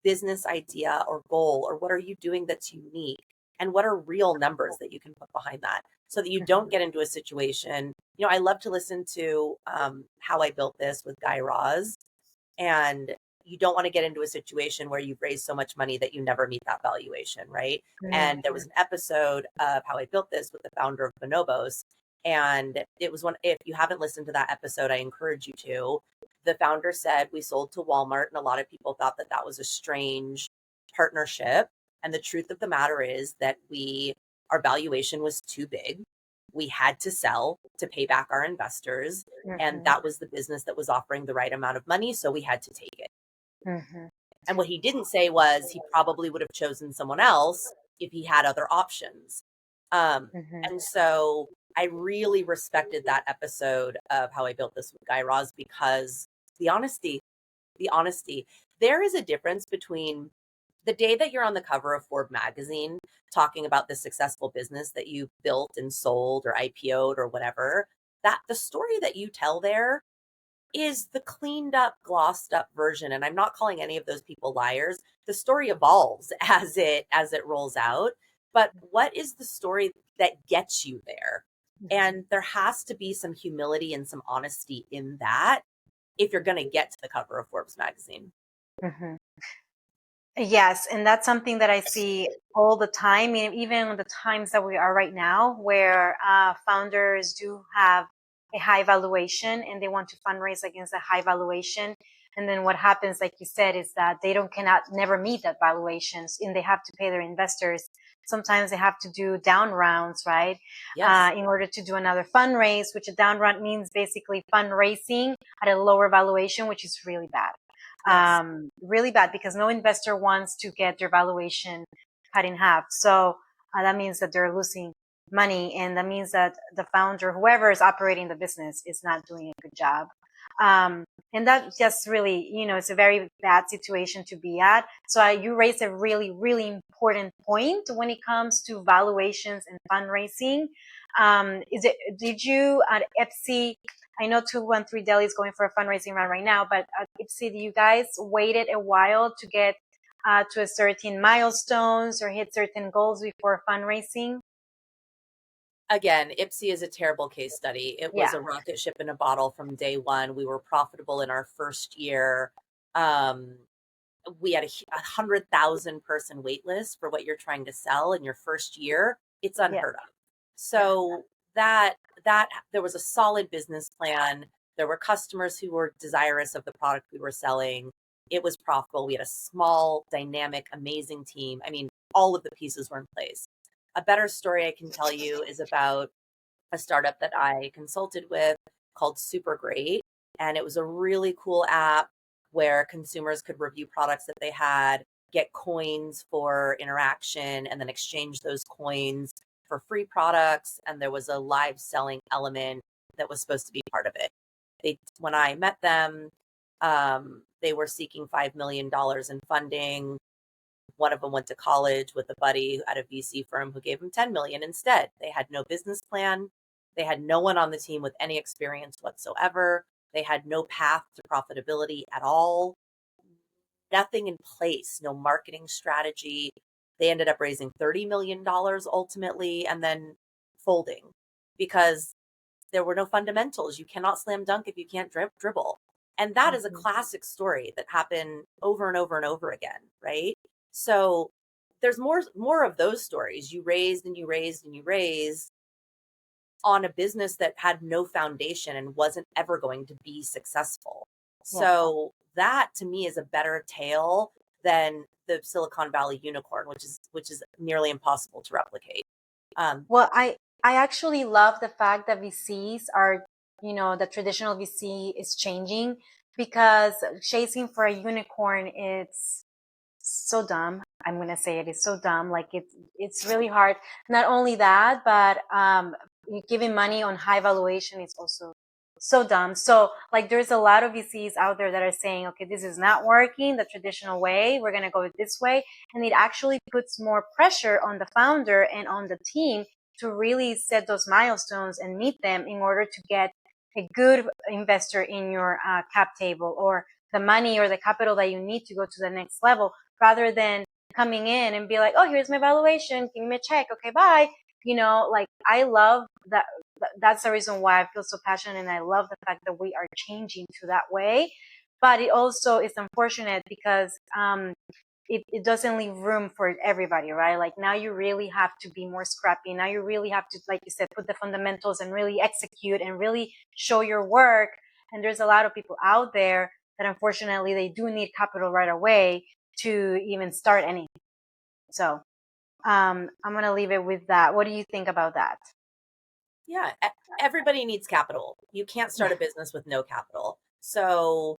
business idea or goal, or what are you doing that's unique? And what are real numbers that you can put behind that, so that you don't get into a situation. I love to listen to How I Built This with Guy Raz, and you don't want to get into a situation where you've raised so much money that you never meet that valuation, right? And there was an episode of How I Built This with the founder of Bonobos, and it was one, if you haven't listened to that episode, I encourage you to. The founder said, we sold to Walmart, and a lot of people thought that that was a strange partnership. And the truth of the matter is that our valuation was too big. We had to sell to pay back our investors. And that was the business that was offering the right amount of money. So we had to take it. And what he didn't say was he probably would have chosen someone else if he had other options. And so I really respected that episode of How I Built This with Guy Raz, because the honesty, there is a difference between the day that you're on the cover of Forbes magazine talking about the successful business that you built and sold or IPO'd or whatever, that the story that you tell there is the cleaned up, glossed up version. And I'm not calling any of those people liars. The story evolves as it rolls out. But what is the story that gets you there? And there has to be some humility and some honesty in that if you're going to get to the cover of Forbes magazine. Mm-hmm. Yes, and that's something that I see all the time. I mean, even in the times that we are right now, where founders do have a high valuation and they want to fundraise against a high valuation. And then what happens, like you said, is that they cannot never meet that valuations, and they have to pay their investors. Sometimes they have to do down rounds, right? Yes. In order to do another fundraise, which a down round means basically fundraising at a lower valuation, which is really bad. Yes. Really bad, because no investor wants to get their valuation cut in half. So that means that they're losing money, and that means that the founder, whoever is operating the business, is not doing a good job. And that just really, it's a very bad situation to be at. So you raised a really, really important point when it comes to valuations and fundraising. Did you at Ipsy, I know 213 Delhi is going for a fundraising round right now, but at Ipsy, do you guys waited a while to get to a certain milestones or hit certain goals before fundraising? Again, Ipsy is a terrible case study. It was Yeah. a rocket ship in a bottle from day one. We were profitable in our first year. Um, we had a 100,000 person wait list for what you're trying to sell in your first year. It's Yeah. unheard of. Yeah. So that there was a solid business plan. There were customers who were desirous of the product we were selling. It was profitable. We had a small, dynamic, amazing team. I mean, all of the pieces were in place. A better story I can tell you is about a startup that I consulted with called Super Great. And it was a really cool app where consumers could review products that they had, get coins for interaction, and then exchange those coins for free products. And there was a live selling element that was supposed to be part of it. When I met them, they were seeking $5 million in funding. One of them went to college with a buddy at a VC firm who gave him 10 million instead. They had no business plan. They had no one on the team with any experience whatsoever. They had no path to profitability at all. Nothing in place, no marketing strategy. They ended up raising $30 million ultimately and then folding because there were no fundamentals. You cannot slam dunk if you can't dribble. And that is a Mhm. classic story that happened over and over and over again, right? So there's more of those stories. You raised and you raised and you raised on a business that had no foundation and wasn't ever going to be successful. Yeah. So that to me is a better tale than the Silicon Valley unicorn, which is nearly impossible to replicate. Well, I actually love the fact that VCs are, the traditional VC is changing, because chasing for a unicorn, it's so dumb. I'm gonna say it is so dumb. Like it's really hard. Not only that, but giving money on high valuation is also so dumb. So like there's a lot of VCs out there that are saying, okay, this is not working the traditional way. We're gonna go this way, and it actually puts more pressure on the founder and on the team to really set those milestones and meet them in order to get a good investor in your cap table, or the money or the capital that you need to go to the next level, rather than coming in and be like, oh, here's my valuation, give me a check, okay, bye. Like I love that. That's the reason why I feel so passionate, and I love the fact that we are changing to that way. But it also is unfortunate because it doesn't leave room for everybody, right? Like now you really have to be more scrappy. Now you really have to, like you said, put the fundamentals and really execute and really show your work. And there's a lot of people out there that unfortunately they do need capital right away to even start anything. So I'm going to leave it with that. What do you think about that? Yeah, everybody needs capital. You can't start a business with no capital. So,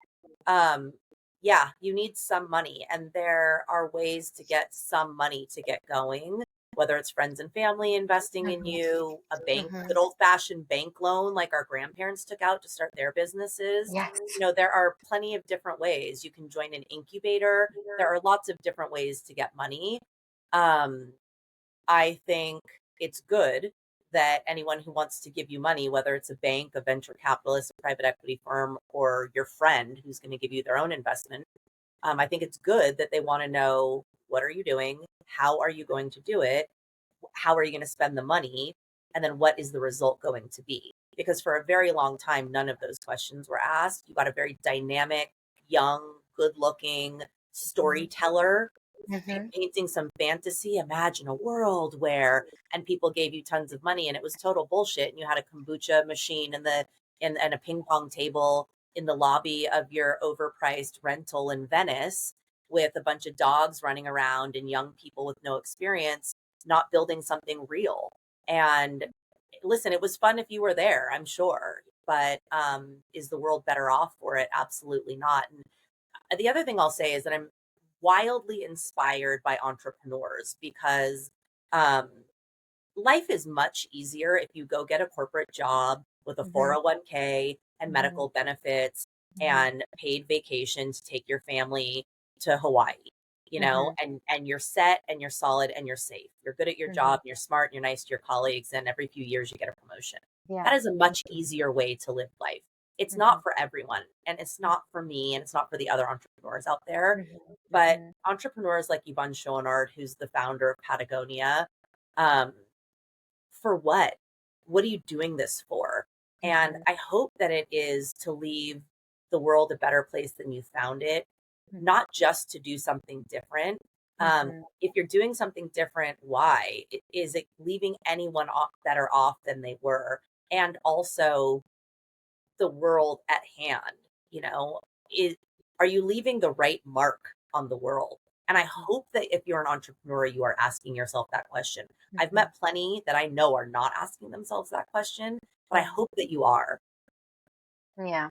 yeah, you need some money, and there are ways to get some money to get going, whether it's friends and family investing in Mhm. you, a bank, Mhm. good old fashioned bank loan like our grandparents took out to start their businesses. Yes. There are plenty of different ways. You can join an incubator. There are lots of different ways to get money. Um, I think it's good that anyone who wants to give you money, whether it's a bank, a venture capitalist, a private equity firm, or your friend who's going to give you their own investment, I think it's good that they want to know, what are you doing? How are you going to do it? How are you going to spend the money? And then what is the result going to be? Because for a very long time, none of those questions were asked. You got a very dynamic, young, good looking storyteller Mm-hmm. painting some fantasy. Imagine a world where, and people gave you tons of money and it was total bullshit. And you had a kombucha machine and a ping pong table in the lobby of your overpriced rental in Venice with a bunch of dogs running around and young people with no experience, not building something real. And listen, it was fun if you were there, I'm sure. But is the world better off for it? Absolutely not. And the other thing I'll say is that I'm wildly inspired by entrepreneurs because um, life is much easier if you go get a corporate job with a Mm-hmm. 401k and Mm-hmm. medical benefits Mm-hmm. and paid vacation to take your family to Hawaii, Mm-hmm. and you're set and you're solid and you're safe. You're good at your Mm-hmm. job and you're smart and you're nice to your colleagues and every few years you get a promotion. Yeah. That is a much easier way to live life. It's Mm-hmm. not for everyone and it's not for me and it's not for the other entrepreneurs out there, Mm-hmm. but Mm-hmm. entrepreneurs like Yvonne Schoenhardt, who's the founder of Patagonia, um, for what? What are you doing this for? And Mm-hmm. I hope that it is to leave the world a better place than you found it, Mm-hmm. not just to do something different. Mm-hmm. If you're doing something different, why? Is it leaving anyone better off than they were? And also the world at hand, you know, is are you leaving the right mark on the world? And I hope that if you're an entrepreneur, you are asking yourself that question. I've Mm-hmm. met plenty that I know are not asking themselves that question, but I Mm-hmm. hope that you are. Yeah.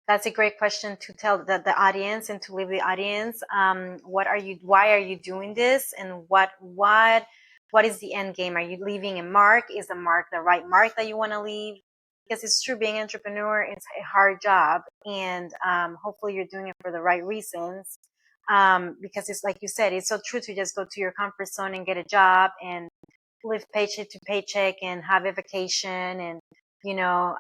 That's a great question to tell the audience and to leave the audience. Why are you doing this? And what is the end game? Are you leaving a mark? Is the mark the right mark that you want to leave? Because it's true, being an entrepreneur, it's a hard job. And hopefully you're doing it for the right reasons. Because it's like you said, it's so true to just go to your comfort zone and get a job and live paycheck to paycheck and have a vacation and, you know,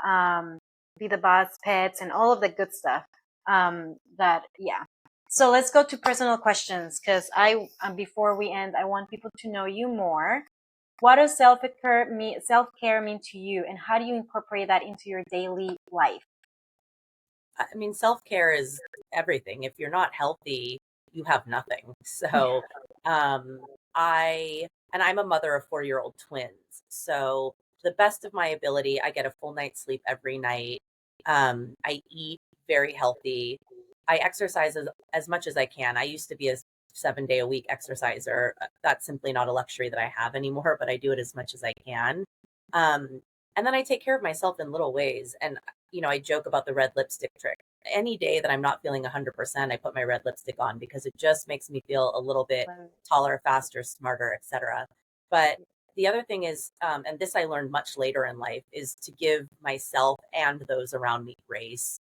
be the boss, pets, and all of the good stuff. Yeah. So let's go to personal questions because before we end, I want people to know you more. What does self care mean to you, and how do you incorporate that into your daily life? I mean, self care is everything. If you're not healthy, you have nothing. So, um, I'm a mother of 4-year-old twins. So, to the best of my ability, I get a full night's sleep every night. I eat very healthy. I exercise as much as I can. I used to be a 7-day a week exerciser. That's simply not a luxury that I have anymore, but I do it as much as I can. Um, and then I take care of myself in little ways. And I joke about the red lipstick trick. Any day that I'm not feeling 100%, I put my red lipstick on because it just makes me feel a little bit taller, faster, smarter, etc. But the other thing is, and this I learned much later in life, is to give myself and those around me grace.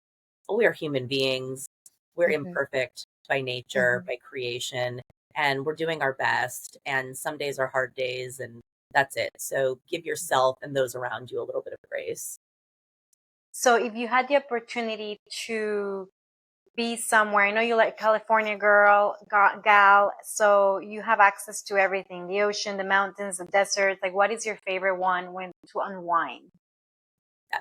We are human beings. We're Mm-hmm. imperfect by nature, Mm-hmm. by creation, and we're doing our best. And some days are hard days, and that's it. So give yourself and those around you a little bit of grace. So if you had the opportunity to be somewhere, I know you're like California gal, so you have access to everything, the ocean, the mountains, the deserts. Like, what is your favorite one when to unwind?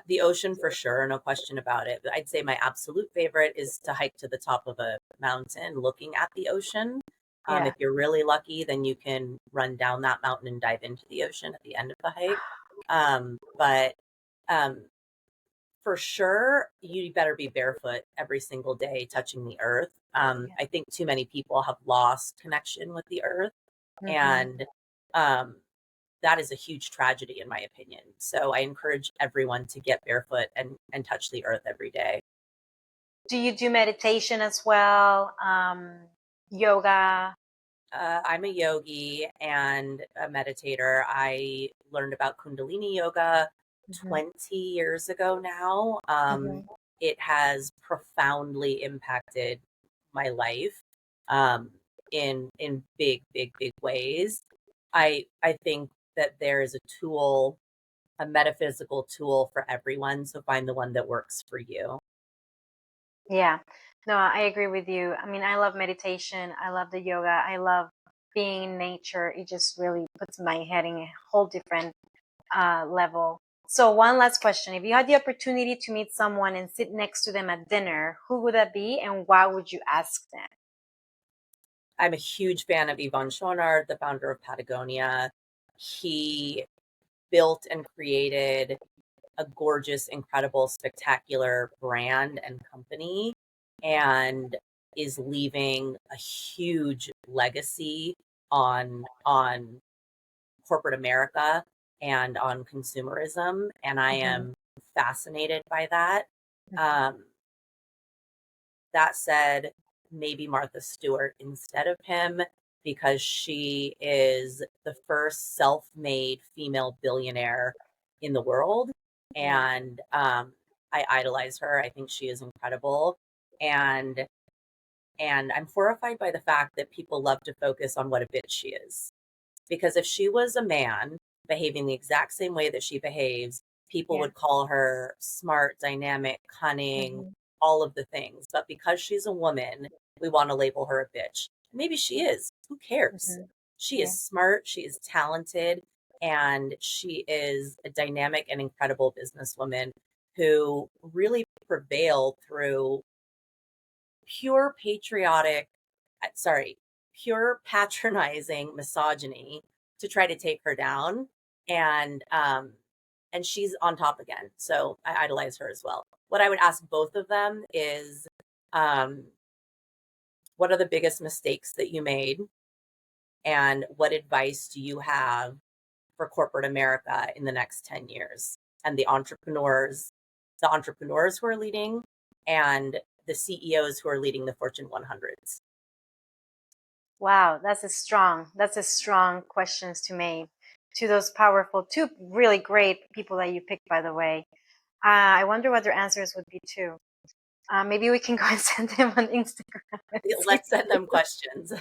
The ocean for sure, no question about it. But I'd say my absolute favorite is to hike to the top of a mountain looking at the ocean. Yeah. If you're really lucky, then you can run down that mountain and dive into the ocean at the end of the hike. But um, for sure, you better be barefoot every single day touching the earth. I think too many people have lost connection with the earth. Mm-hmm. And um, that is a huge tragedy, in my opinion. So I encourage everyone to get barefoot and touch the earth every day. Do you do meditation as well? Yoga? I'm a yogi and a meditator. I learned about Kundalini yoga Mm-hmm. 20 years ago now. Mm-hmm. It has profoundly impacted my life um, in big, big, big ways. I think that there is a tool, a metaphysical tool for everyone. So find the one that works for you. Yeah. No, I agree with you. I mean, I love meditation. I love the yoga. I love being in nature. It just really puts my head in a whole different level. So one last question. If you had the opportunity to meet someone and sit next to them at dinner, who would that be and what would you ask them? I'm a huge fan of Yvon Chouinard, the founder of Patagonia. He built and created a gorgeous, incredible, spectacular brand and company, and is leaving a huge legacy on corporate America and on consumerism. And I am fascinated by that. Um, that said, maybe Martha Stewart instead of him, because she is the first self-made female billionaire in the world. Yeah. And I idolize her. I think she is incredible. And I'm horrified by the fact that people love to focus on what a bitch she is. Because if she was a man behaving the exact same way that she behaves, people Yeah. would call her smart, dynamic, cunning, all of the things. But because she's a woman, we want to label her a bitch. Maybe she is. Who cares? She Yeah. is smart, she is talented, and she is a dynamic and incredible businesswoman who really prevailed through pure patriotic, sorry, pure patronizing misogyny to try to take her down. And she's on top again. So I idolize her as well. What I would ask both of them is, um, what are the biggest mistakes that you made? And what advice do you have for corporate America in the next 10 years? And the entrepreneurs who are leading, and the CEOs who are leading the Fortune 100s. Wow, that's a strong questions to make to those powerful, two really great people that you picked, by the way. I wonder what their answers would be too. Maybe we can go and send them on Instagram. Let's send them questions.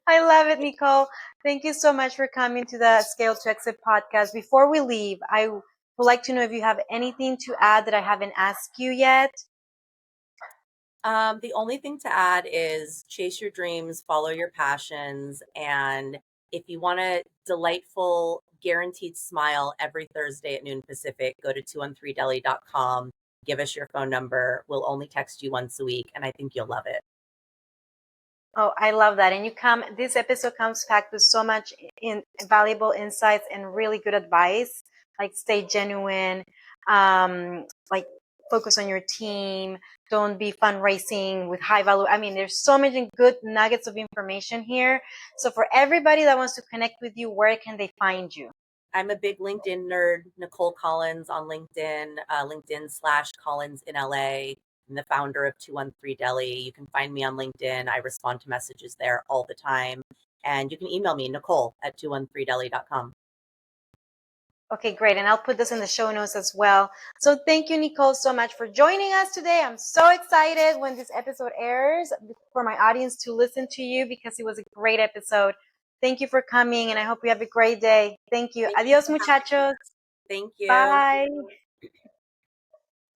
I love it, Nicole. Thank you so much for coming to the Scale to Exit podcast. Before we leave, I would like to know if you have anything to add that I haven't asked you yet. The only thing to add is chase your dreams, follow your passions, and if you want a delightful, guaranteed smile every Thursday at noon Pacific, go to 213deli.com, give us your phone number. We'll only text you once a week, and I think you'll love it. Oh, I love that. And this episode comes packed with so much valuable insights and really good advice, like stay genuine, like focus on your team, don't be fundraising with high value. I mean, there's so many good nuggets of information here. So for everybody that wants to connect with you, where can they find you? I'm a big LinkedIn nerd. Nicole Collins on LinkedIn, LinkedIn/Collins in LA. I'm the founder of 213 Deli. You can find me on LinkedIn. I respond to messages there all the time. And you can email me, Nicole@213deli.com. Okay, great. And I'll put this in the show notes as well. So thank you, Nicole, so much for joining us today. I'm so excited when this episode airs for my audience to listen to you because it was a great episode. Thank you for coming, and I hope you have a great day. Thank you. Thank you Adios, for having me. muchachos. Thank you. Bye.